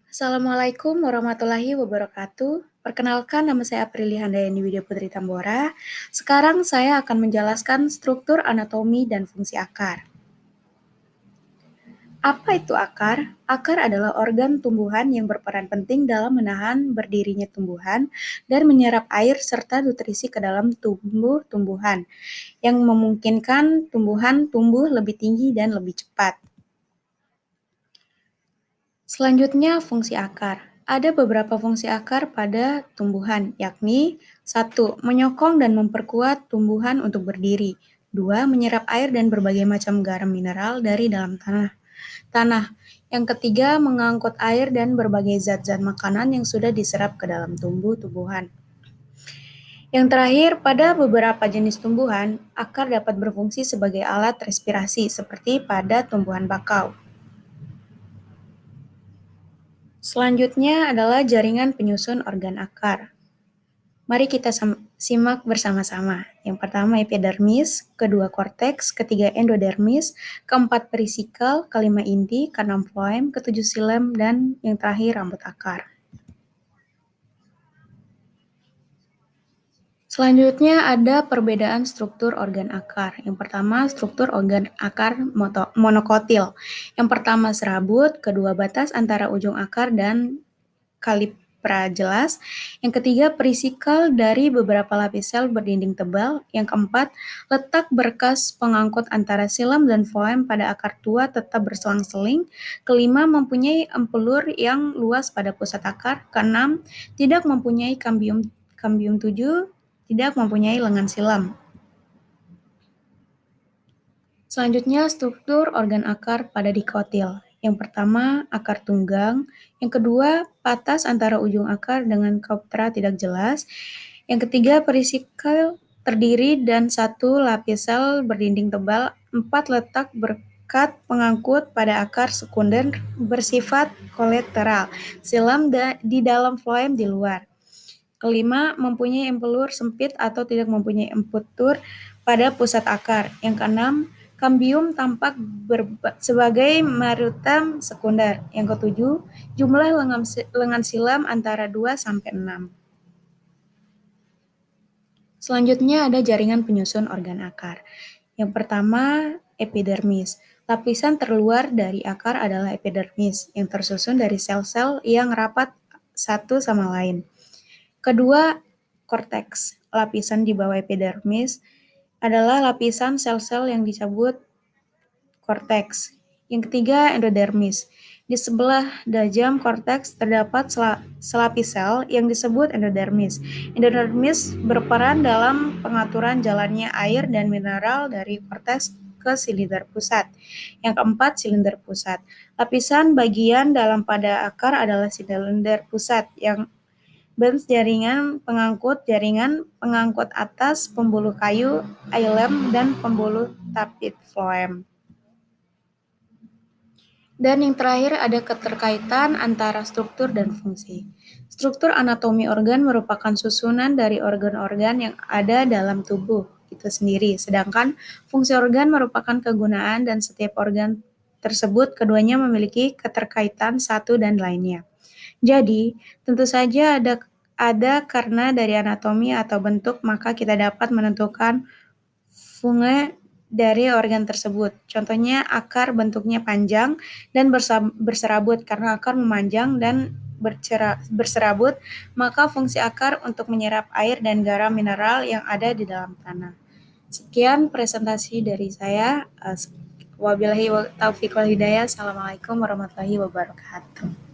Assalamualaikum warahmatullahi wabarakatuh. Perkenalkan, nama saya Aprili Handayani Widya Putri Tambora. Sekarang saya akan menjelaskan struktur anatomi dan fungsi akar. Apa itu akar? Akar adalah organ tumbuhan yang berperan penting dalam menahan berdirinya tumbuhan dan menyerap air serta nutrisi ke dalam tumbuh-tumbuhan, yang memungkinkan tumbuhan tumbuh lebih tinggi dan lebih cepat. Selanjutnya, fungsi akar. Ada beberapa fungsi akar pada tumbuhan, yakni 1. Menyokong dan memperkuat tumbuhan untuk berdiri. 2. Menyerap air dan berbagai macam garam mineral dari dalam tanah. Yang ketiga, mengangkut air dan berbagai zat-zat makanan yang sudah diserap ke dalam tumbuh-tumbuhan. Yang terakhir, pada beberapa jenis tumbuhan, akar dapat berfungsi sebagai alat respirasi, seperti pada tumbuhan bakau. Selanjutnya adalah jaringan penyusun organ akar. Mari kita simak bersama-sama. Yang pertama epidermis, kedua korteks, ketiga endodermis, keempat perisikal, kelima inti, keenam floem, ketujuh xilem, dan yang terakhir rambut akar. Selanjutnya ada perbedaan struktur organ akar. Yang pertama, struktur organ akar monokotil. Yang pertama serabut, kedua batas antara ujung akar dan kalipra jelas. Yang ketiga, perisikal dari beberapa lapis sel berdinding tebal. Yang keempat, letak berkas pengangkut antara xilem dan floem pada akar tua tetap berselang-seling. Kelima, mempunyai empelur yang luas pada pusat akar. Keenam, tidak mempunyai kambium 7, tidak mempunyai lengan silam. Selanjutnya, struktur organ akar pada dikotil. Yang pertama, akar tunggang. Yang kedua, patas antara ujung akar dengan koptra tidak jelas. Yang ketiga, perisikal terdiri dan satu lapis sel berdinding tebal. 4, letak berkat pengangkut pada akar sekunder bersifat kolateral. Silam di dalam floem di luar. Kelima, mempunyai empelur sempit atau tidak mempunyai emputur pada pusat akar. Yang keenam, kambium tampak sebagai marutam sekunder. Yang ketujuh, jumlah lengan silam antara 2 sampai 6. Selanjutnya ada jaringan penyusun organ akar. Yang pertama, epidermis. Lapisan terluar dari akar adalah epidermis, yang tersusun dari sel-sel yang rapat satu sama lain. Kedua, korteks. Lapisan di bawah epidermis adalah lapisan sel-sel yang disebut korteks. Yang ketiga, endodermis. Di sebelah dajam korteks terdapat selapis sel yang disebut endodermis. Endodermis berperan dalam pengaturan jalannya air dan mineral dari korteks ke silinder pusat. Yang keempat, silinder pusat. Lapisan bagian dalam pada akar adalah silinder pusat yang jaringan pengangkut atas, pembuluh kayu, xilem, dan pembuluh tapit floem. Dan yang terakhir ada keterkaitan antara struktur dan fungsi. Struktur anatomi organ merupakan susunan dari organ-organ yang ada dalam tubuh itu sendiri, sedangkan fungsi organ merupakan kegunaan dan setiap organ tersebut keduanya memiliki keterkaitan satu dan lainnya. Jadi, tentu saja ada karena dari anatomi atau bentuk, maka kita dapat menentukan fungsi dari organ tersebut. Contohnya, akar bentuknya panjang dan berserabut. Karena akar memanjang dan berserabut, maka fungsi akar untuk menyerap air dan garam mineral yang ada di dalam tanah. Sekian presentasi dari saya. Wabillahi taufiq wal hidayah. Assalamualaikum warahmatullahi wabarakatuh.